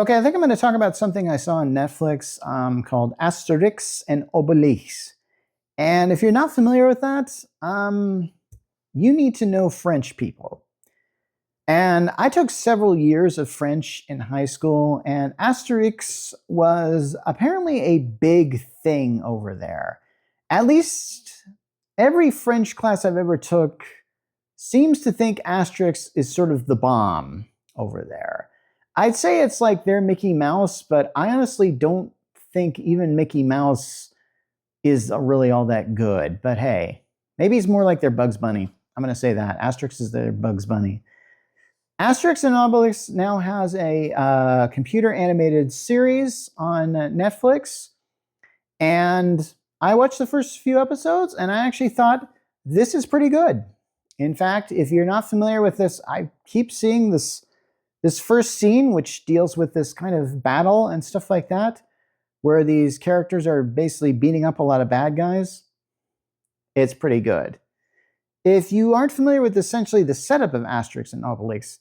Okay, I think I'm going to talk about something I saw on Netflix called Asterix and Obelix. And if you're not familiar with that, you need to know French people. And I took several years of French in high school, and Asterix was apparently a big thing over there. At least every French class I've ever took seems to think Asterix is sort of the bomb over there. I'd say it's like their Mickey Mouse, but I honestly don't think even Mickey Mouse is really all that good. But hey, maybe he's more like their Bugs Bunny. I'm going to say that. Asterix is their Bugs Bunny. Asterix and Obelix now has a computer animated series on Netflix. And I watched the first few episodes and I actually thought this is pretty good. In fact, if you're not familiar with this, I keep seeing this first scene, which deals with this kind of battle and stuff like that, where these characters are basically beating up a lot of bad guys. It's pretty good. If you aren't familiar with essentially the setup of Asterix and Obelix,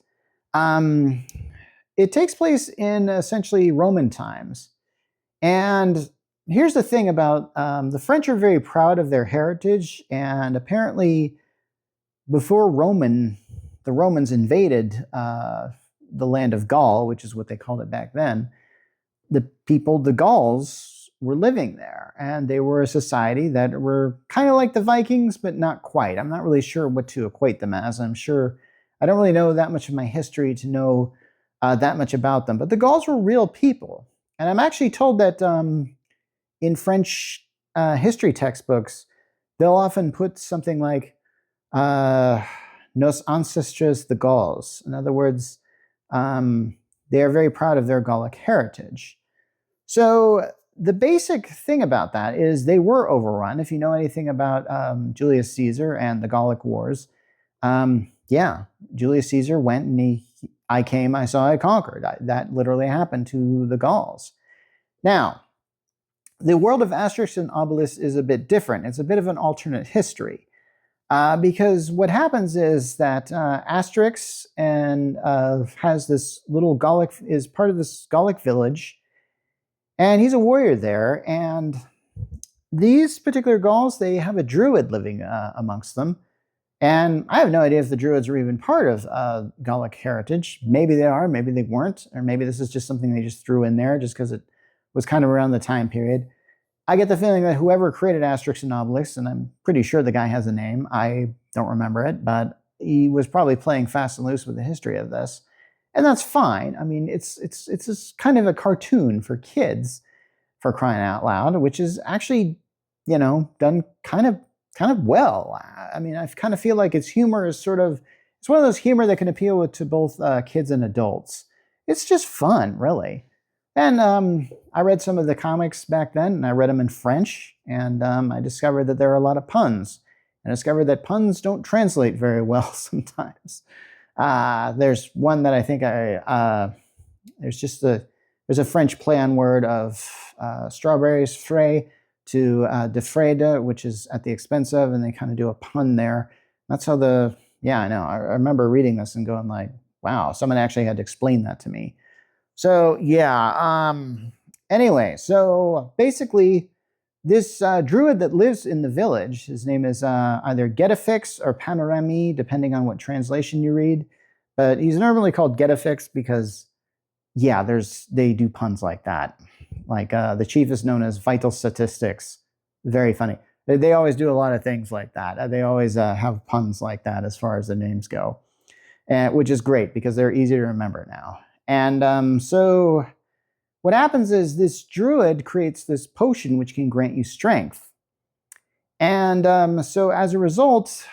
it takes place in essentially Roman times. And here's the thing about the French are very proud of their heritage, and apparently before the Romans invaded the land of Gaul, which is what they called it back then, the Gauls, were living there. And they were a society that were kind of like the Vikings, but not quite. I'm not really sure what to equate them as. I don't really know that much of my history to know that much about them. But the Gauls were real people. And I'm actually told that in French history textbooks, they'll often put something like nos ancestres the Gauls. In other words, they are very proud of their Gallic heritage. So the basic thing about that is they were overrun. If you know anything about Julius Caesar and the Gallic Wars, Julius Caesar went and I came, I saw, I conquered. That literally happened to the Gauls. Now, the world of Asterix and Obelix is a bit different. It's a bit of an alternate history. Because what happens is that Asterix has this little Gallic, is part of this Gallic village, and he's a warrior there. And these particular Gauls, they have a druid living amongst them. And I have no idea if the druids are even part of Gallic heritage. Maybe they are, maybe they weren't, or maybe this is just something they just threw in there just because it was kind of around the time period. I get the feeling that whoever created Asterix and Obelix, and I'm pretty sure the guy has a name, I don't remember it, but he was probably playing fast and loose with the history of this. And that's fine. I mean, it's just kind of a cartoon for kids, for crying out loud, which is actually, done kind of well. I mean, I kind of feel like its humor is it's one of those humor that can appeal to both kids and adults. It's just fun, really. And I read some of the comics back then, and I read them in French, and I discovered that there are a lot of puns. And I discovered that puns don't translate very well sometimes. There's one that I think there's a French play on word of strawberries frais to defrayed, which is at the expense of, and they kind of do a pun there. That's how I know. I remember reading this and going like, wow, someone actually had to explain that to me. So, anyway, so basically this druid that lives in the village, his name is either Getafix or Panorami, depending on what translation you read. But he's normally called Getafix because, they do puns like that. Like the chief is known as Vital Statistics. Very funny. They always do a lot of things like that. They always have puns like that as far as the names go, which is great because they're easy to remember now. And so what happens is this druid creates this potion which can grant you strength. And so as a result,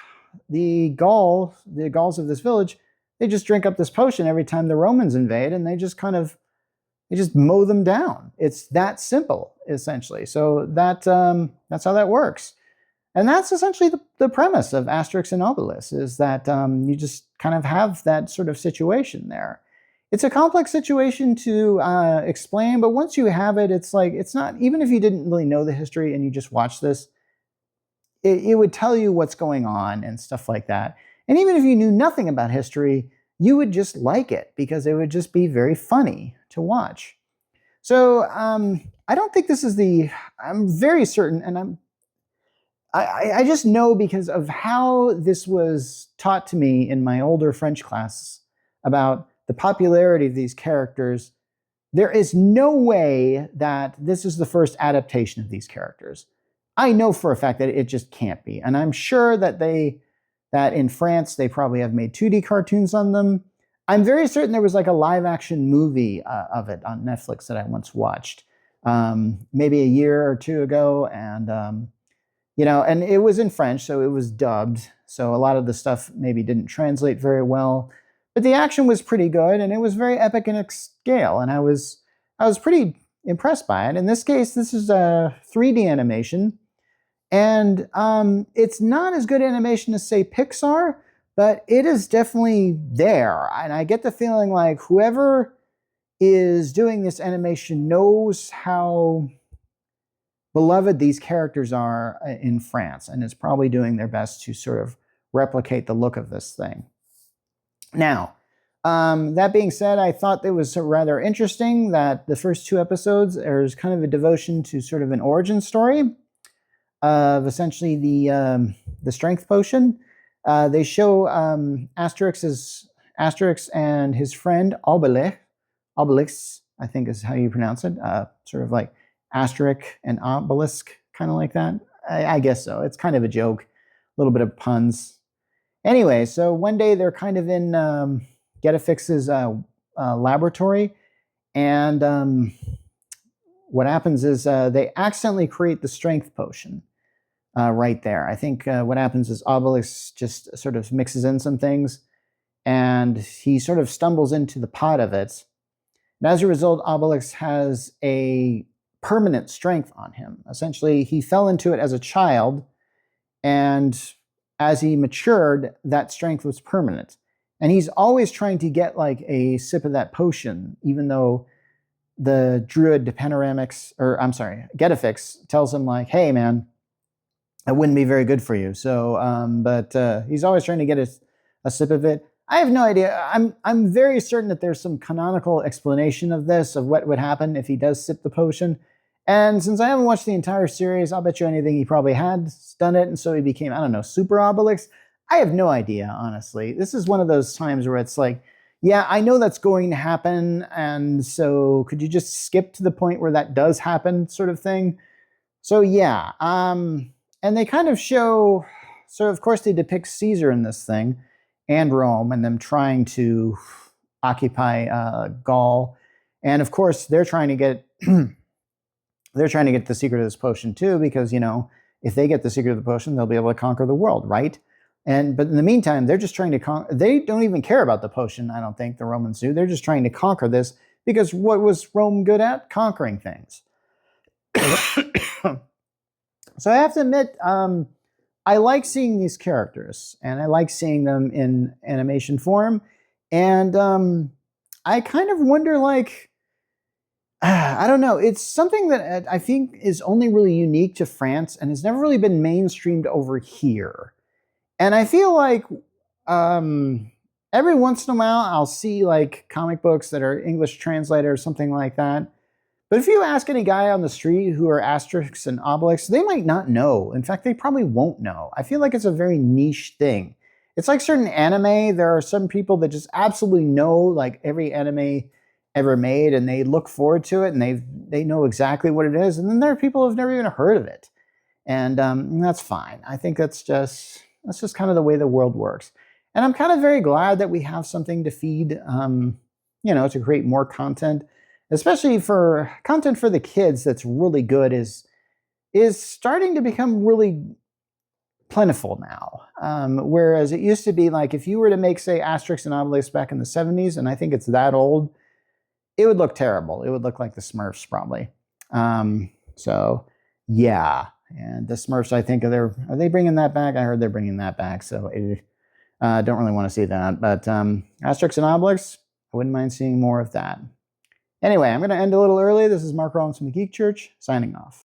the Gauls of this village, they just drink up this potion every time the Romans invade, and they just mow them down. It's that simple, essentially. So that's how that works. And that's essentially the premise of Asterix and Obelix, is that you just kind of have that sort of situation there. It's a complex situation to explain, but once you have it, it's not, even if you didn't really know the history and you just watch this, it would tell you what's going on and stuff like that. And even if you knew nothing about history, you would just like it because it would just be very funny to to watch. So I don't think this is I'm very certain, and I just know because of how this was taught to me in my older French class about the popularity of these characters. There is no way that this is the first adaptation of these characters. I know for a fact that it just can't be. And I'm sure that that in France, they probably have made 2D cartoons on them. I'm very certain there was like a live action movie of it on Netflix that I once watched, maybe a year or two ago. And, and it was in French, so it was dubbed. So a lot of the stuff maybe didn't translate very well. But the action was pretty good, and it was very epic in its scale, and I was pretty impressed by it. In this case, this is a 3D animation, and it's not as good animation as, say, Pixar, but it is definitely there. And I get the feeling like whoever is doing this animation knows how beloved these characters are in France, and is probably doing their best to sort of replicate the look of this thing. Now, that being said, I thought it was rather interesting that the first 2 episodes, there's kind of a devotion to sort of an origin story of essentially the strength potion. They show Asterix and his friend Obelix, I think is how you pronounce it, sort of like Asterix and Obelisk, kind of like that. I guess so. It's kind of a joke, a little bit of puns. Anyway, so one day they're kind of in Getafix's laboratory, and what happens is they accidentally create the strength potion right there. I think what happens is Obelix just sort of mixes in some things, and he sort of stumbles into the pot of it. And as a result, Obelix has a permanent strength on him. Essentially, he fell into it as a child, and as he matured, that strength was permanent. And he's always trying to get like a sip of that potion, even though the druid Getafix tells him like, hey man, that wouldn't be very good for you. So, but he's always trying to get a sip of it. I have no idea. I'm very certain that there's some canonical explanation of this, of what would happen if he does sip the potion. And since I haven't watched the entire series, I'll bet you anything he probably had done it, and so he became, I don't know, Super Obelix. I have no idea, honestly. This is one of those times where it's like, yeah, I know that's going to happen, and so could you just skip to the point where that does happen, sort of thing? So yeah, and they kind of show, so of course they depict Caesar in this thing, and Rome, and them trying to occupy Gaul, and of course they're trying to get they're trying to get the secret of this potion too, because if they get the secret of the potion, they'll be able to conquer the world, right? But in the meantime, they're just trying to they don't even care about the potion, I don't think the Romans do. They're just trying to conquer this, because what was Rome good at? Conquering things. So I have to admit, I like seeing these characters, and I like seeing them in animation form. And I kind of wonder, like, I don't know. It's something that I think is only really unique to France and has never really been mainstreamed over here. And I feel like every once in a while I'll see like comic books that are English translated or something like that. But if you ask any guy on the street who are Asterix and Obelix, they might not know. In fact, they probably won't know. I feel like it's a very niche thing. It's like certain anime. There are some people that just absolutely know like every anime ever made, and they look forward to it, and they know exactly what it is. And then there are people who've never even heard of it, and that's fine. I think that's just kind of the way the world works. And I'm kind of very glad that we have something to feed, to create more content, especially for content for the kids. That's really good. Is starting to become really plentiful now. Whereas it used to be like if you were to make, say, Asterix and Obelix back in the 70s, and I think it's that old, it would look terrible. It would look like the Smurfs probably. So yeah, and the Smurfs, I think are they bringing that back? I heard they're bringing that back. So don't really want to see that. But Asterix and Obelix, I wouldn't mind seeing more of that. Anyway, I'm going to end a little early. This is Mark Rollins from the Geek Church, signing off.